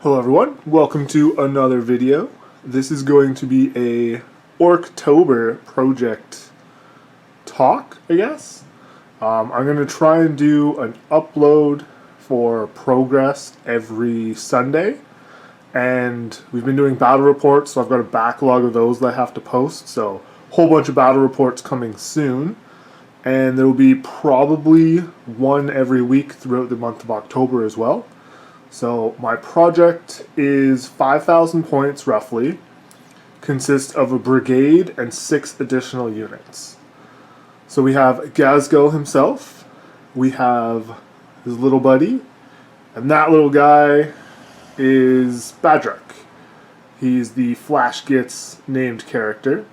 Hello everyone, welcome to another video. This is going to be a Orktober project talk, I guess. I'm going to try and do an upload for progress every Sunday. And we've been doing battle reports, so I've got a backlog of those that I have to post. So a whole bunch of battle reports coming soon. And there will be probably one every week throughout the month of October as well. So my project is 5,000 points roughly, consists of a brigade and 6 additional units. So we have Gazgo himself, we have his little buddy, and that little guy is Badruk. He's the Flash Gits named character.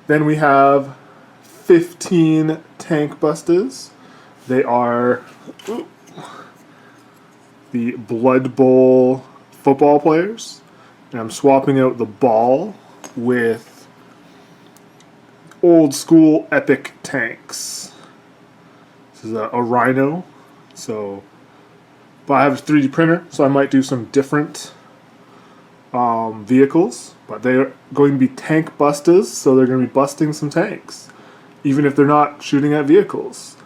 Then we have 15 tank busters. They are the Blood Bowl football players, and I'm swapping out the ball with old school epic tanks. This is a Rhino, but I have a 3D printer, so I might do some different vehicles, but they're going to be tank busters, so they're going to be busting some tanks, even if they're not shooting at vehicles.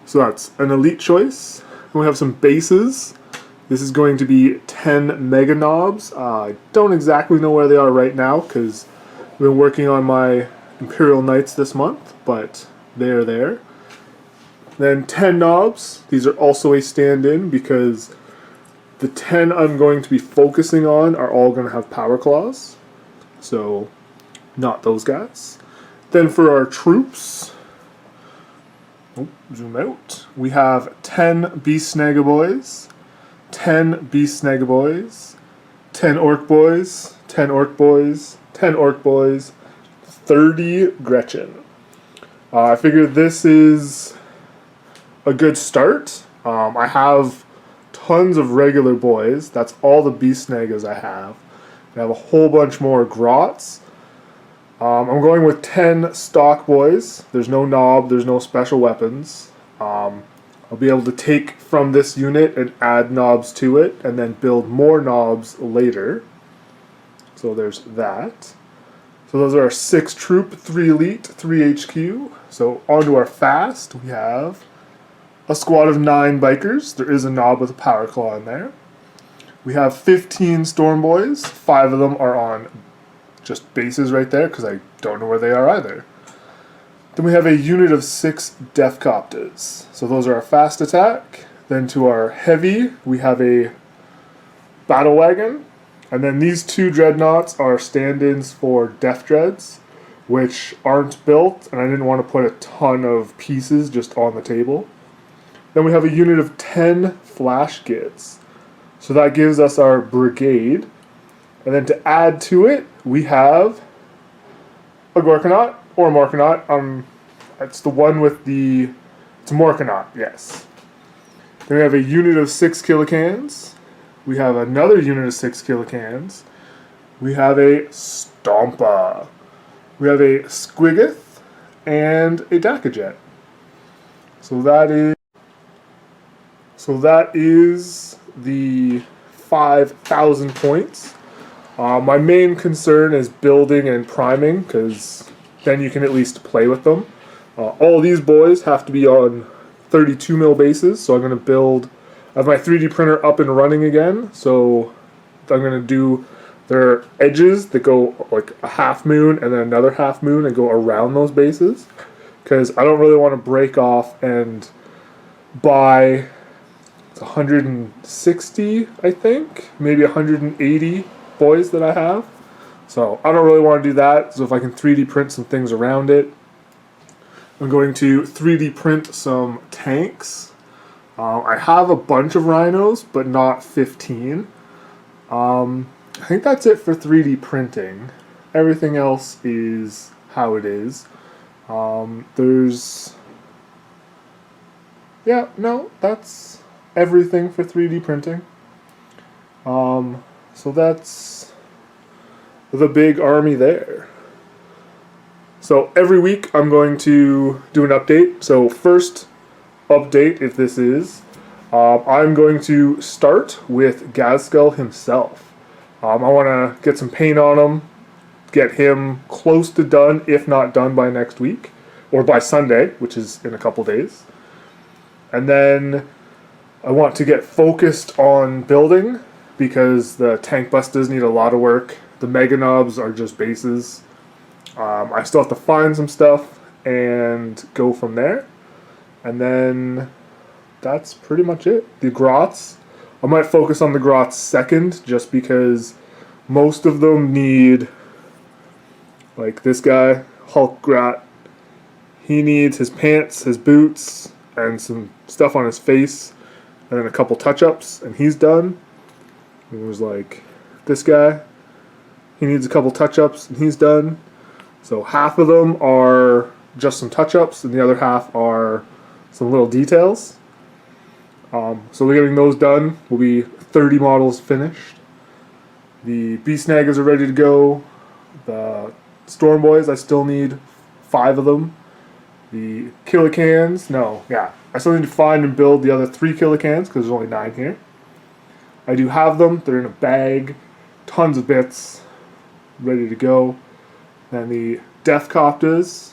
So that's an elite choice. And we have some bases. This is going to be 10 Mega Knobs. I don't exactly know where they are right now because I've been working on my Imperial Knights this month, but they are there. Then 10 Knobs. These are also a stand-in because the 10 I'm going to be focusing on are all going to have Power Claws. So, not those guys. Then for our troops, zoom out, we have 10 Beast Snagaboys, 10 Beast Snagaboys, 10 Orc Boys, 10 Orc Boys, 10 Orc Boys, 30 Gretchen. I figured this is a good start. I have tons of regular boys. That's all the Beast Snagas I have. I have a whole bunch more Grots. I'm going with 10 stock boys. There's no knob, there's no special weapons. I'll be able to take from this unit and add knobs to it and then build more knobs later. So there's that. So those are our 6 troop, 3 elite, 3 HQ. So onto our fast, we have a squad of 9 bikers. There is a knob with a power claw in there. We have 15 storm boys. 5 of them are on just bases right there because I don't know where they are either. Then we have a unit of 6 Death Copters. So those are our fast attack. Then to our heavy, we have a battle wagon. And then these 2 dreadnoughts are stand-ins for Death Dreads, which aren't built, and I didn't want to put a ton of pieces just on the table. Then we have a unit of 10 Flash Gits. So that gives us our brigade. And then to add to it, we have a Gorkanaut, or a Morkanaut. It's the one with the... It's a Morkanaut, yes. Then we have a unit of 6 Killicans. We have another unit of 6 Killicans. We have a Stompa. We have a Squiggoth and a Dakajet. So that is the 5,000 points. My main concern is building and priming, because then you can at least play with them. All these boys have to be on 32 mil bases, so I'm going to build... I have my 3D printer up and running again, so I'm going to do their edges that go like a half moon and then another half moon and go around those bases, because I don't really want to break off and buy 160, I think, maybe 180 boys that I have. So I don't really want to do that. So if I can 3D print some things around it, I'm going to 3D print some tanks. I have a bunch of rhinos, but not 15. I think that's it for 3D printing. Everything else is how it is. That's everything for 3D printing. So that's the big army there. So every week I'm going to do an update. So first update, if this is, I'm going to start with Gazskull himself. I want to get some paint on him, get him close to done, if not done by next week, or by Sunday, which is in a couple days. And then I want to get focused on building, because the tank busters need a lot of work. The mega knobs are just bases. I still have to find some stuff and go from there. And then that's pretty much it. The grots, I might focus on the grots second, just because most of them need, like this guy, Hulk Grot, he needs his pants, his boots, and some stuff on his face, and then a couple touch-ups, and he's done. It was like this guy, he needs a couple touch-ups, and he's done. So half of them are just some touch-ups, and the other half are some little details. So we're getting those done. We'll be 30 models finished. The Beast Snaggers are ready to go. The Storm Boys, I still need 5 of them. The Killicans, I still need to find and build the other 3 Killicans, because there's only 9 here. I do have them. They're in a bag. Tons of bits. Ready to go. Then the Deathcopters,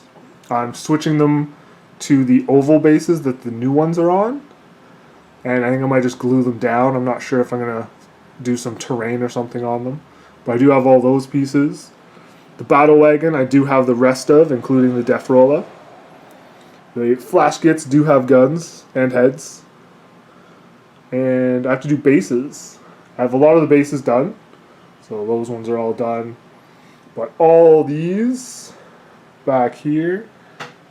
I'm switching them to the oval bases that the new ones are on. And I think I might just glue them down. I'm not sure if I'm going to do some terrain or something on them. But I do have all those pieces. The Battle Wagon, I do have the rest of, including the Death Roller. The Flash Gits do have guns and heads. And I have to do bases. I have a lot of the bases done. So those ones are all done. But all these back here,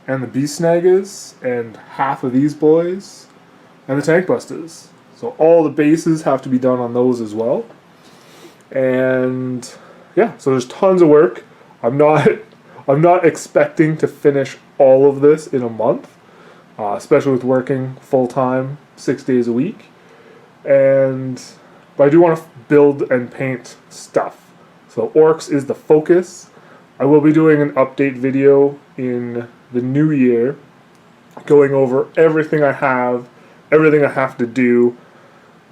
and the Beast Snaggers, and half of these boys, and the Tank Busters. So all the bases have to be done on those as well. And yeah, so there's tons of work. I'm not expecting to finish all of this in a month, especially with working full time, 6 days a week. But I do want to build and paint stuff. So Orcs is the focus. I will be doing an update video in the new year, going over everything I have to do,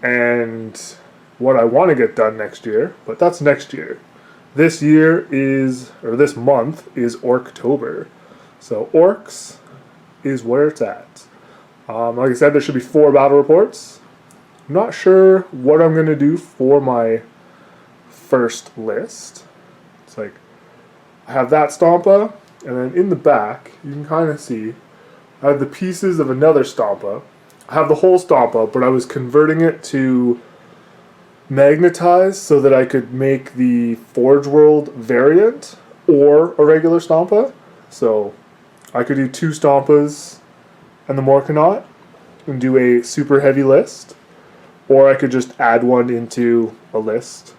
and what I want to get done next year. But that's next year. This month is Orktober. So Orcs is where it's at. Like I said, there should be 4 battle reports. I'm not sure what I'm going to do for my first list. It's like, I have that Stompa, and then in the back, you can kind of see, I have the pieces of another Stompa. I have the whole Stompa, but I was converting it to magnetize so that I could make the Forge World variant or a regular Stompa. So I could do 2 Stompas and the Morkanaut and do a super heavy list, or I could just add one into a list.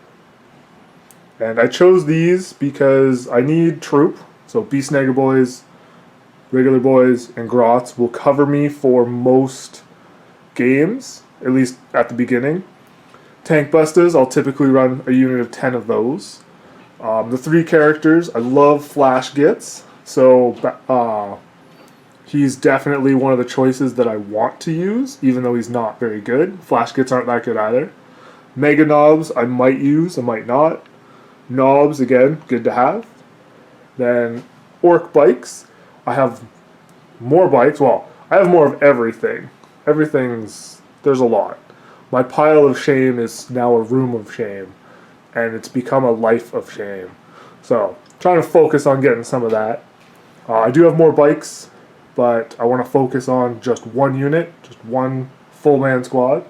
And I chose these because I need troop. So Beast Snagger boys, regular boys, and grots will cover me for most games, at least at the beginning. Tank busters, I'll typically run a unit of 10 of those. The 3 characters, I love Flash Gits, so he's definitely one of the choices that I want to use, even though he's not very good. Flash Gits aren't that good either. Mega Knobs, I might use, I might not. Knobs, again, good to have. Then Orc Bikes, I have more bikes. Well, I have more of everything. There's a lot. My pile of shame is now a room of shame, and it's become a life of shame. So, trying to focus on getting some of that. I do have more bikes, but I want to focus on just one unit, just one full man squad.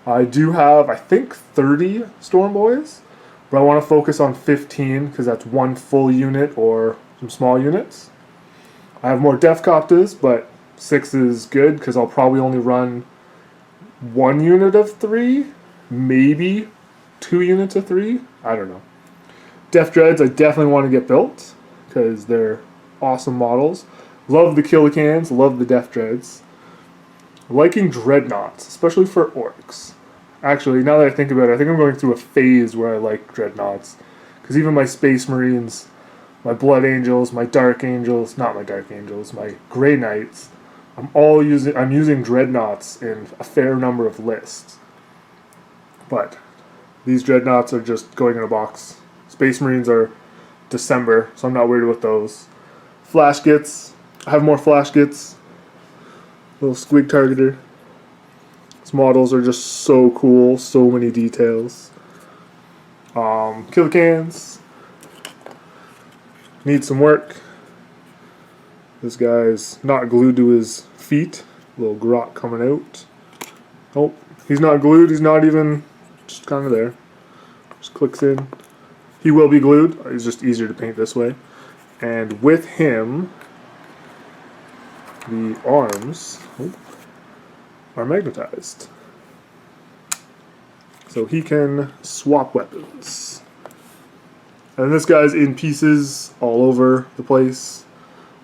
I do have, I think, 30 Storm Boys, but I want to focus on 15 because that's one full unit or some small units. I have more Deathcopters, but 6 is good because I'll probably only run 1 unit of 3, maybe 2 units of 3. I don't know. Death Dreads, I definitely want to get built because they're awesome models. Love the Killicans, love the Death Dreads. Liking Dreadnoughts, especially for Orcs. Actually, now that I think about it, I think I'm going through a phase where I like Dreadnoughts. Because even my Space Marines, my Blood Angels, my Dark Angels, not my Dark Angels, my Grey Knights, I'm using dreadnoughts in a fair number of lists, but these dreadnoughts are just going in a box. Space Marines are December, so I'm not worried about those. Flash Gits, I have more Flash Gits. Little squig targeter. These models are just so cool, so many details. Kill cans. Need some work. This guy's not glued to his feet. Little grot coming out. Oh, he's not glued. He's not even just kind of there. Just clicks in. He will be glued. It's just easier to paint this way. And with him, the arms are magnetized. So he can swap weapons. And this guy's in pieces all over the place.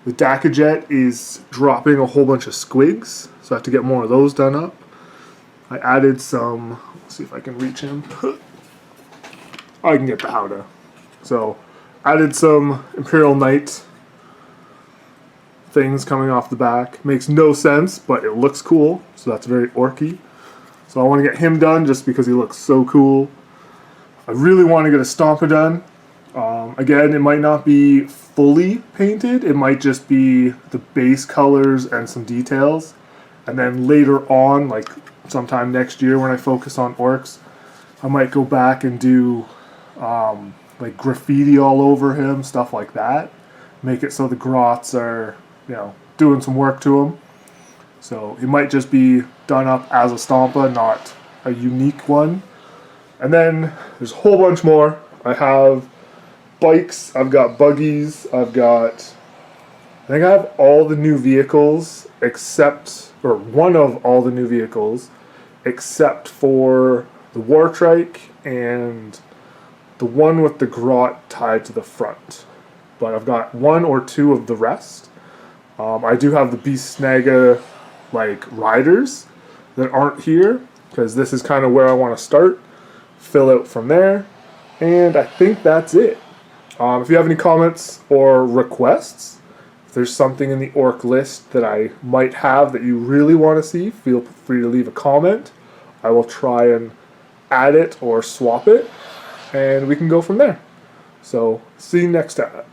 The Dakajet is dropping a whole bunch of squigs, so I have to get more of those done up. I added some, let's see if I can reach him. I can get the Howdah. So, added some Imperial Knight things coming off the back. Makes no sense, but it looks cool, so that's very orky. So I want to get him done just because he looks so cool. I really want to get a Stompa done. Again, it might not be fully painted. It might just be the base colors and some details. And then later on, like sometime next year when I focus on orcs, I might go back and do like graffiti all over him, stuff like that. Make it so the grots are, doing some work to him. So it might just be done up as a Stompa, not a unique one. And then there's a whole bunch more. I have bikes, I've got buggies, I think I have all the new vehicles or one of all the new vehicles, except for the Wartrike and the one with the grot tied to the front. But I've got one or two of the rest. I do have the Beast Snaga riders that aren't here, because this is kind of where I want to start. Fill out from there. And I think that's it. If you have any comments or requests, if there's something in the orc list that I might have that you really want to see, feel free to leave a comment. I will try and add it or swap it, and we can go from there. So, see you next time.